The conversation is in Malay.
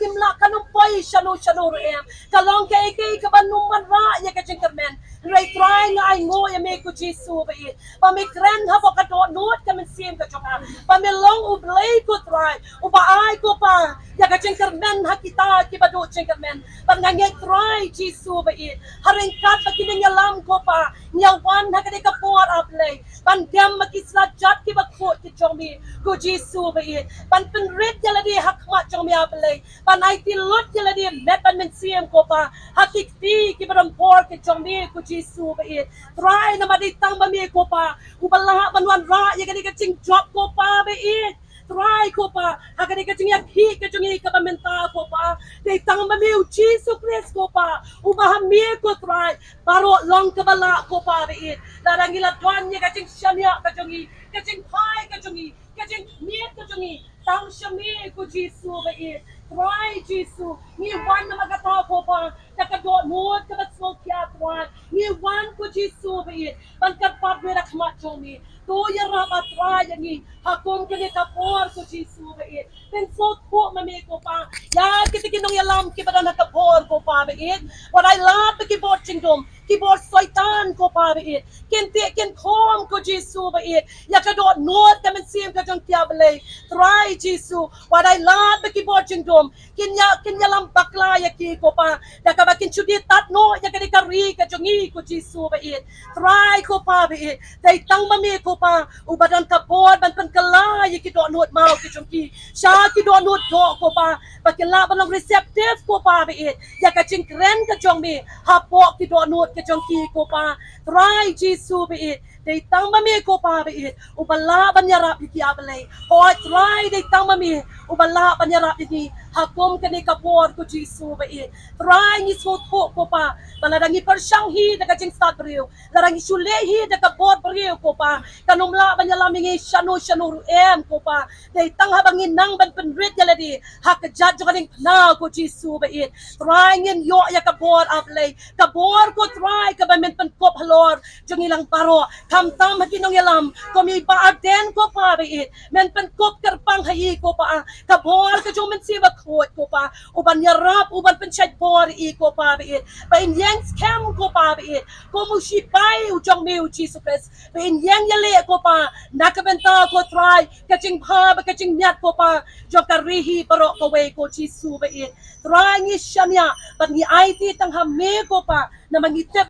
nimla kanum poi shanu em kalong ke kabanum manra ya ka jingkermen rai try nga ai ngo ya me ku jisu ba it pa me kren ha bo ka do not ka men sim ka joka pa me long u blay ku try u ba ai ko pa ya ka jingkermen ha kita ki ba do jingkermen pa nga nge try jisu ba it haring kat pa kining yalam ko pa nyawan ha ka de ka por aplay pan diam makisla jat ki ba ko ki jomi ku jisu ba it pan pen red ya la di hak ma jomi aplay pan ai ti lot ya la di met pan men sim ko pa hakikti ki ba por ki jomi ku jisu ba it try na maditang ba mi ko pa ubalaha banwan ra ya ka de ka ching job ko pa ba it try ko pa hakade ka ching yakhi ka chungi ka ba menta ko pa de tang ba mi Jesus Christ ko pa umahami ko try baro long ka bala ko pa ba it darangila twan ya ka ching shania ka chungi ka ching pai ka chungi ka ching miet ka chungi tang shami ko Jesus ba it try Jesus ni wan na magata ko pa takadot mo ka ba smoke ya try ni wan ko Jesus ba it ban ka pa ra khma chomi to ya ra ba try yani hakon ka ni ka por ko Jesus ba it then so ko ma me ko pa ya kitikinong yalam ki ba na ka por ko pa ba it what I love ki bot chingdom ki bot saitan ko pa ba it ken kom ko Jesus ba it ya ka dot not ka men sim ka jong kya bale try Jesus what I love ki bot chingdom kin yalam bakla ya ki ko pa da ka ba kin chudi tat no ya ka di ka ri ka jongi ko Jesus ba it try ko pa ba it dai tang ba me ko pa ubadan ka bot ban pan kala ya ki dot not mau ki jongki Shah ki dot not do ko pa bakila ba long receptive ko pa ba it ya ka ching kren ka jong me ha po ki dot not ki jongki ko pa try Jesus ba it dai tang ba me ko pa ba it ubala ban yarap ki abale o try dai tang ba me ubala ban yarap ni hakom kani kapor ko Jesus ba it try ni so ko pa balarangi persyang hi da ka ching start brio larangi sule hi da ka bor brio ko pa kanumla ban yalamingi shanu em ko pa dai tang habangin nang ban penrit ya ladi hak jat jo kaning na ko Jesus ba it try ngin yo ya ka bor aplay ka bor ko try ka ban men pen kop halor jong ilang paro kam tam hakinong yalam ko mi ba Ardent ko pa ba it men pen kop kerpang hai ko pa ka bor ka jong men siba ko pa uban yarap uban pen chat bor I ko pa ba it ba in yang scam ko pa ba it ko mu shi pai u jong me u Jesus Christ ba in yang yale ko pa nakabenta ko try kaching pa ba kaching nyat ko pa jo karihi paro ko we ko Jesus ba it try ni shania ba ni IT tang ha me ko pa na mangitep